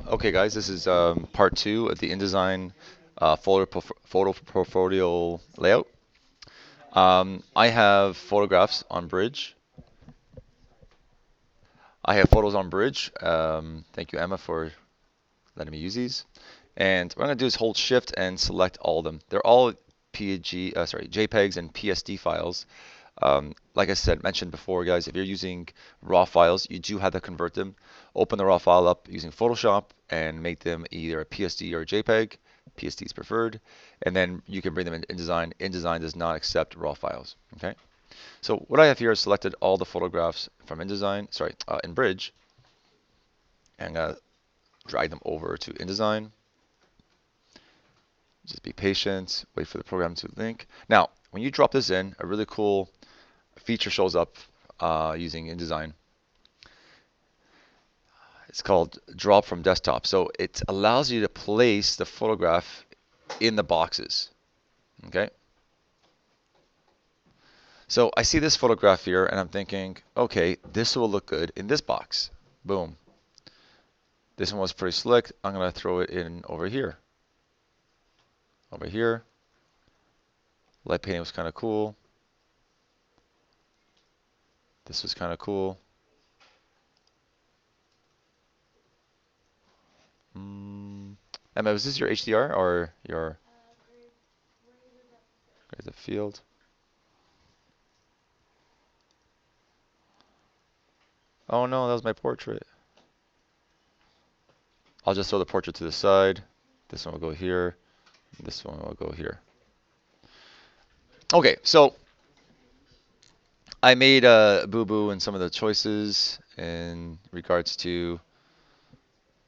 Okay, guys, this is part two of the InDesign photo portfolio layout. I have photographs on Bridge. I have photos on Bridge. Thank you, Emma, for letting me use these. And what I'm going to do is hold Shift and select all of them. They're all JPEGs and PSD files. Like I said, mentioned before, guys, if you're using raw files, you do have to convert them. Open the raw file up using Photoshop and make them either a PSD or a JPEG. PSD is preferred, and then you can bring them in InDesign. InDesign does not accept raw files. Okay. So what I have here is selected all the photographs from InDesign, in Bridge, and I'm gonna drag them over to InDesign. Just be patient, wait for the program to link. Now, when you drop this in, a really cool feature shows up using InDesign. It's called drop from desktop. So it allows you to place the photograph in the boxes. Okay. So I see this photograph here and I'm thinking, okay, this will look good in this box. Boom. This one was pretty slick. I'm going to throw it in over here. Over here. Light painting was kind of cool. This was kind of cool. Emma, was this your HDR or your the field? Oh no, that was my portrait. I'll just throw the portrait to the side. This one will go here. This one will go here. Okay, so I made a boo-boo in some of the choices in regards to,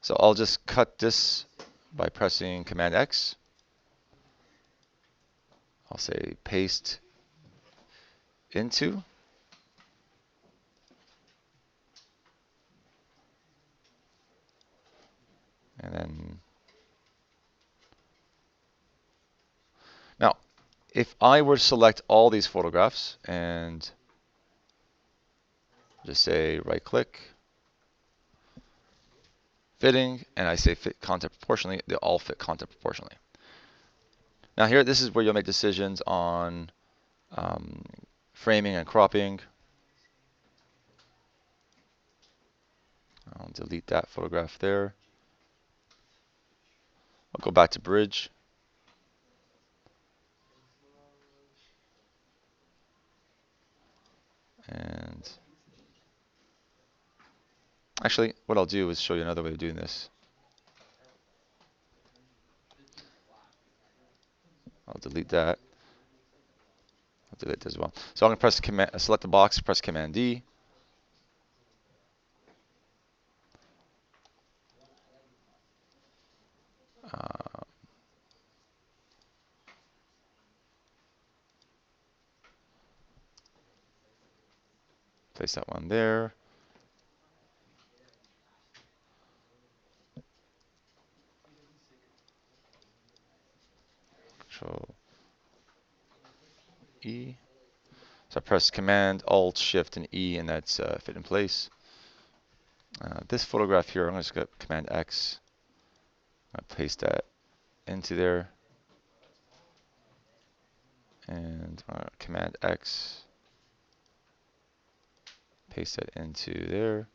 so I'll just cut this by pressing Command X. I'll say paste into. And then, now, if I were to select all these photographs and just say right click, fitting, and I say fit content proportionally, they all fit content proportionally. Now here, this is where you'll make decisions on framing and cropping. I'll delete that photograph there. I'll go back to Bridge. And actually, what I'll do is show you another way of doing this. I'll delete that. I'll delete this as well. So I'm going to press select the box, press Command D. Uh, place that one there. Control E. So I press Command, Alt, Shift, and E, and that's fit in place. This photograph here, I'm going to just get Command X. I'm going to paste that into there. And Command X. Paste that into there.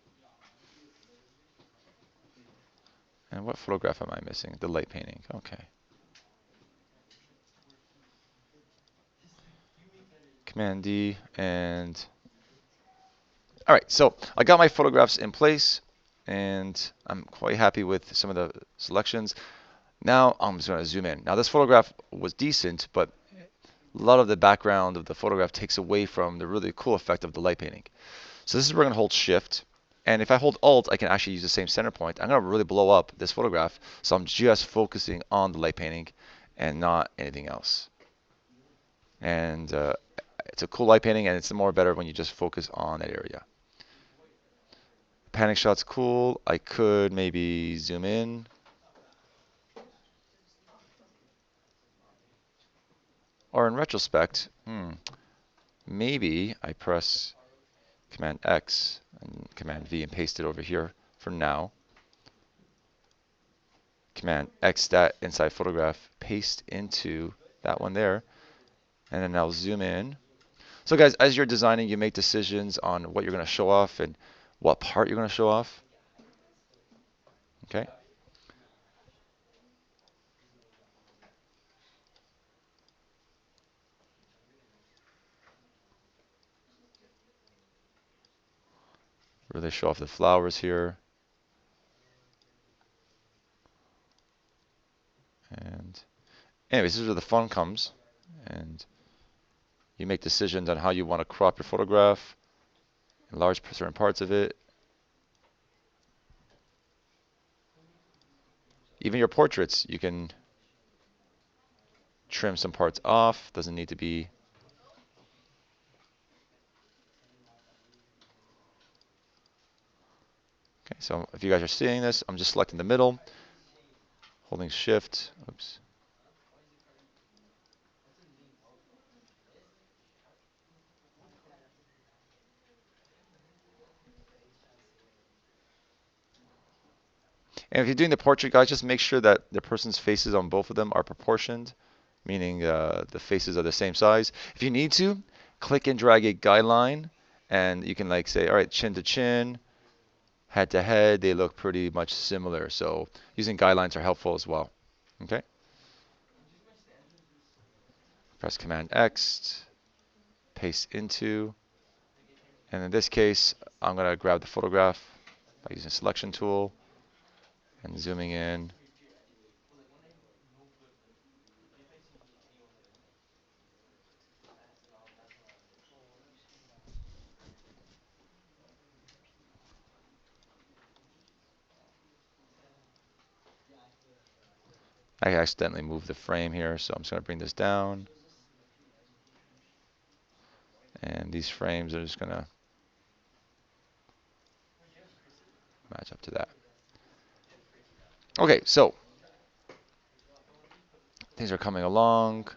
And what photograph am I missing? The light painting. Okay. Command D and all right, so I got my photographs in place and I'm quite happy with some of the selections. Now I'm just going to zoom in. Now this photograph was decent, but a lot of the background of the photograph takes away from the really cool effect of the light painting. So this is where I'm going to hold Shift. And if I hold Alt, I can actually use the same center point. I'm going to really blow up this photograph. So I'm just focusing on the light painting and not anything else. And it's a cool light painting, and it's more better when you just focus on that area. Panic shot's cool. I could maybe zoom in. Or in retrospect, maybe I press Command X and Command V and paste it over here for now. Command X that inside photograph, paste into that one there, and then I'll zoom in. So guys, as you're designing, you make decisions on what you're going to show off and what part you're going to show off. Okay. Really show off the flowers here. And anyways, this is where the fun comes. And you make decisions on how you want to crop your photograph, enlarge certain parts of it. Even your portraits, you can trim some parts off. Doesn't need to be. Okay, so if you guys are seeing this, I'm just selecting the middle, holding shift. Oops. And if you're doing the portrait, guys, just make sure that the person's faces on both of them are proportioned, meaning the faces are the same size. If you need to, click and drag a guideline, and you can like say, all right, chin to chin, head to head, they look pretty much similar. So using guidelines are helpful as well. Okay. Press Command X, paste into, and in this case, I'm going to grab the photograph by using the selection tool and zooming in. I accidentally moved the frame here, so I'm just going to bring this down. And these frames are just going to match up to that. Okay, so things are coming along.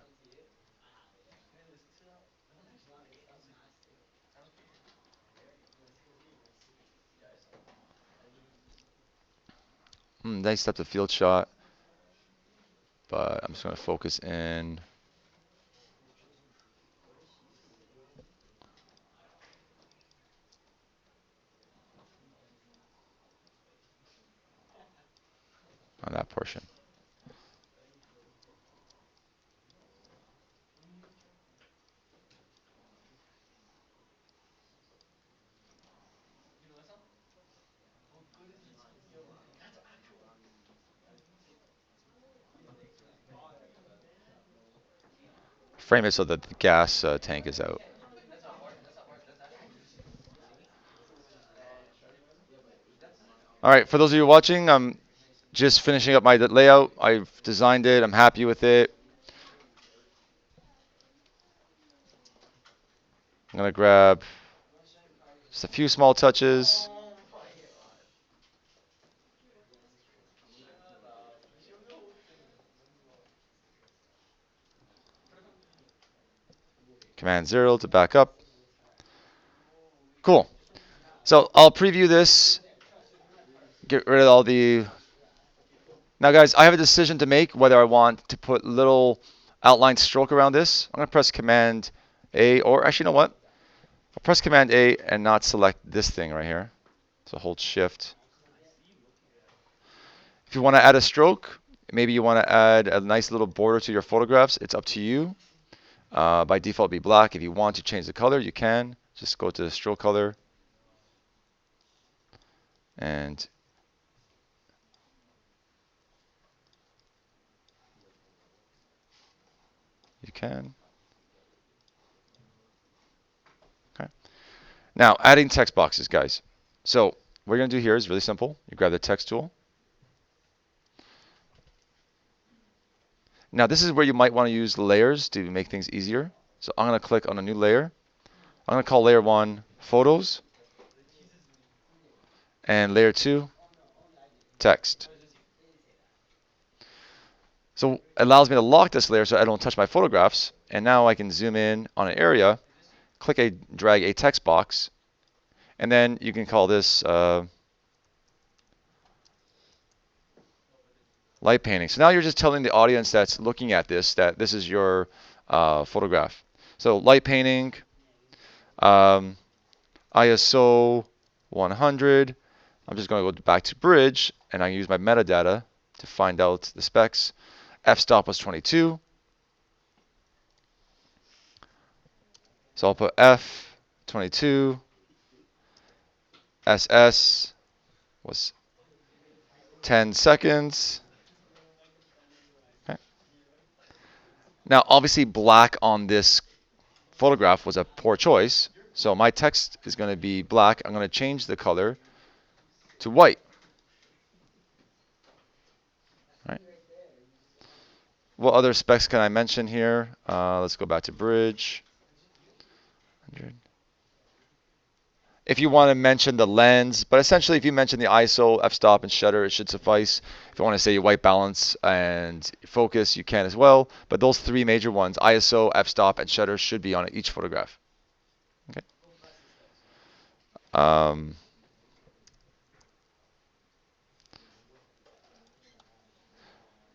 Nice depth of field shot, but I'm just going to focus in. On that portion. Frame it so that the gas tank is out. All right, for those of you watching, I'm just finishing up my layout. I've designed it. I'm happy with it. I'm going to grab just a few small touches. Command 0 to back up. Cool. So I'll preview this. Get rid of all the... Now, guys, I have a decision to make whether I want to put little outline stroke around this. I'm going to press Command A, or actually, you know what? I'll press Command A and not select this thing right here. So hold Shift. If you want to add a stroke, maybe you want to add a nice little border to your photographs. It's up to you. By default, it'll be black. If you want to change the color, you can. Just go to the stroke color. And you can. Okay. Now, adding text boxes, guys. So what we're going to do here is really simple. You grab the text tool. Now, this is where you might want to use layers to make things easier. So I'm going to click on a new layer. I'm going to call layer 1 Photos. And layer 2 Text. So it allows me to lock this layer so I don't touch my photographs. And now I can zoom in on an area, drag a text box, and then you can call this Light painting. So now you're just telling the audience that's looking at this that this is your photograph. So light painting, um, ISO 100. I'm just going to go back to bridge, and I can use my metadata to find out the specs. F-stop was 22. So I'll put F22. SS was 10 seconds. Okay. Now, obviously, black on this photograph was a poor choice. So my text is going to be black. I'm going to change the color to white. Right. What other specs can I mention here? Let's go back to bridge. 100. If you want to mention the lens, but essentially if you mention the ISO, f-stop, and shutter, it should suffice. If you want to say white balance and focus, you can as well. But those three major ones, ISO, f-stop, and shutter, should be on each photograph. Okay.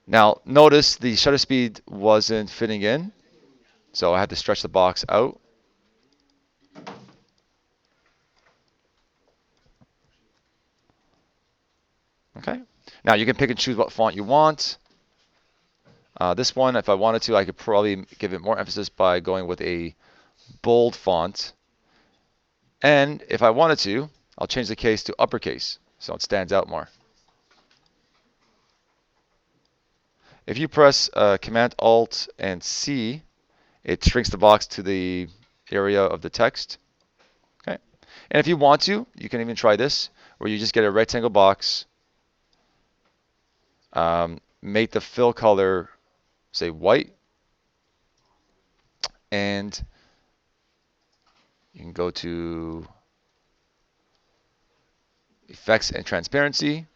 Now notice the shutter speed wasn't fitting in, so I had to stretch the box out. Okay. Now you can pick and choose what font you want. This one, if I wanted to, I could probably give it more emphasis by going with a bold font. And if I wanted to, I'll change the case to uppercase so it stands out more. If you press Command Alt and C, it shrinks the box to the area of the text. Okay. And if you want to, you can even try this, where you just get a rectangle box, make the fill color, say, white, and you can go to Effects and Transparency.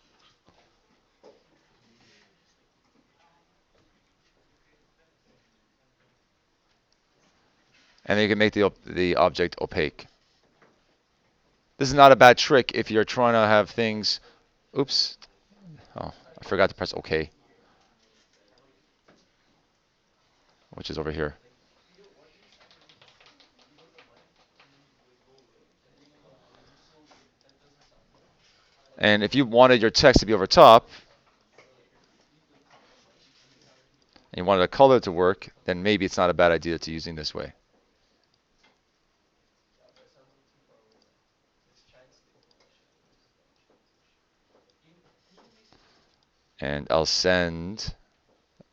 And then you can make the object opaque. This is not a bad trick if you're trying to have things. Oops. Oh, I forgot to press OK, which is over here. And if you wanted your text to be over top, and you wanted a color to work, then maybe it's not a bad idea to using this way. And I'll send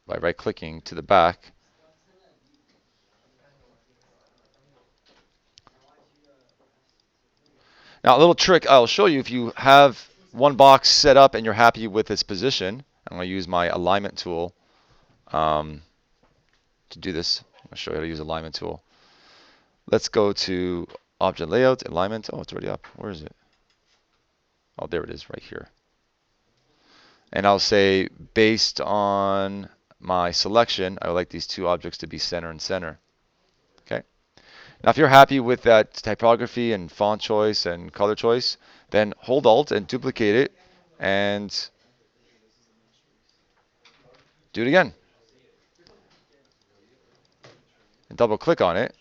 by right-clicking to the back. Now, a little trick I'll show you if you have one box set up and you're happy with its position. I'm going to use my alignment tool to do this. I'll show you how to use alignment tool. Let's go to Object Layout, Alignment. Oh, it's already up. Where is it? Oh, there it is, right here. And I'll say, based on my selection, I would like these two objects to be center and center. Okay. Now, if you're happy with that typography and font choice and color choice, then hold Alt and duplicate it and do it again. And double click on it.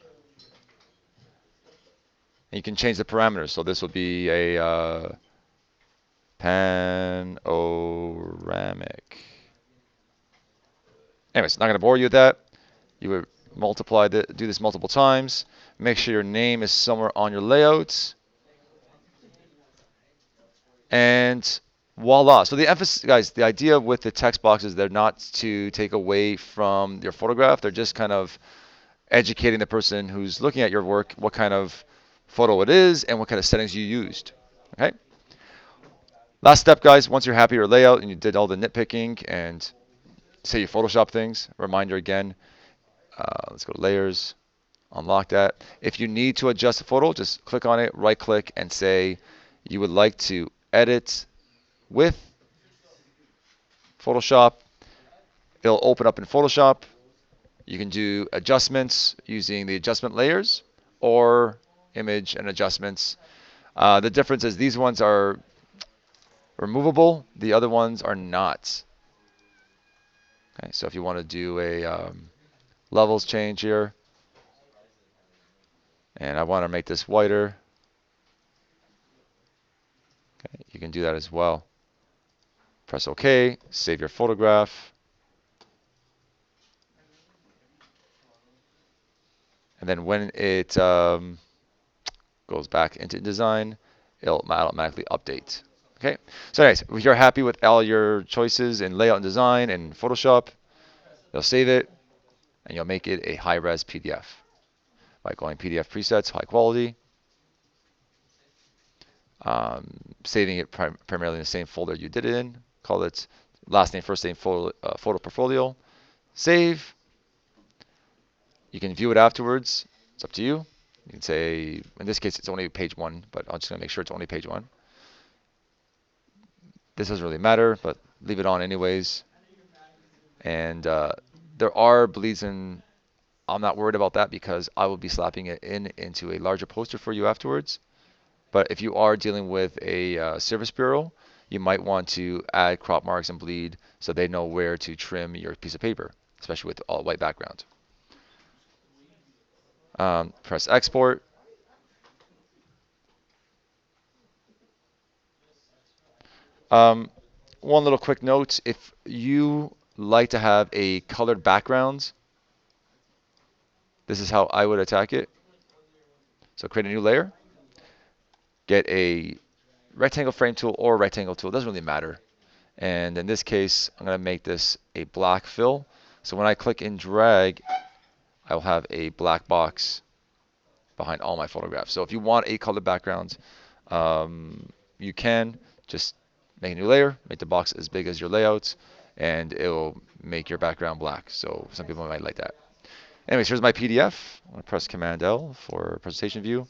And you can change the parameters. So this will be a panoramic. Anyways, not going to bore you with that. You would do this multiple times. Make sure your name is somewhere on your layouts. And voila. So the emphasis, guys, the idea with the text boxes, they're not to take away from your photograph. They're just kind of educating the person who's looking at your work what kind of photo it is and what kind of settings you used. Okay. Last step, guys, once you're happy with your layout and you did all the nitpicking and say you Photoshop things, reminder again, let's go to layers, unlock that. If you need to adjust the photo, just click on it, right click, and say you would like to edit with Photoshop. It'll open up in Photoshop. You can do adjustments using the adjustment layers or image and adjustments. The difference is these ones are removable, the other ones are not. Okay, so if you want to do a levels change here, and I want to make this whiter, okay, you can do that as well. Press OK, save your photograph, and then when it goes back into InDesign, it'll automatically update. Okay, so anyways, if you're happy with all your choices in layout and design and Photoshop, you'll save it and you'll make it a high-res PDF by going PDF presets, high quality, saving it primarily in the same folder you did it in. Call it last name, first name, photo portfolio. Save. You can view it afterwards. It's up to you. You can say, in this case, it's only page 1, but I'm just going to make sure it's only page 1. This doesn't really matter, but leave it on anyways. And there are bleeds in. I'm not worried about that because I will be slapping it into a larger poster for you afterwards. But if you are dealing with a service bureau, you might want to add crop marks and bleed so they know where to trim your piece of paper, especially with all white background. Press export. Um, one little quick note, if you like to have a colored background, this is how I would attack it. So create a new layer, get a rectangle frame tool or rectangle tool, it doesn't really matter. And in this case, I'm going to make this a black fill. So when I click and drag, I will have a black box behind all my photographs. So if you want a colored background, you can just make a new layer, make the box as big as your layout, and it will make your background black. So some people might like that. Anyways, here's my PDF. I'm going to press Command L for presentation view.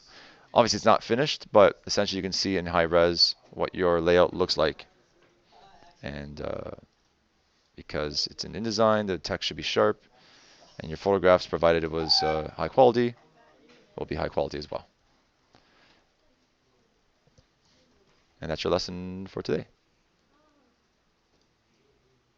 Obviously, it's not finished, but essentially you can see in high res what your layout looks like. And because it's in InDesign, the text should be sharp, and your photographs, provided it was high quality, will be high quality as well. And that's your lesson for today.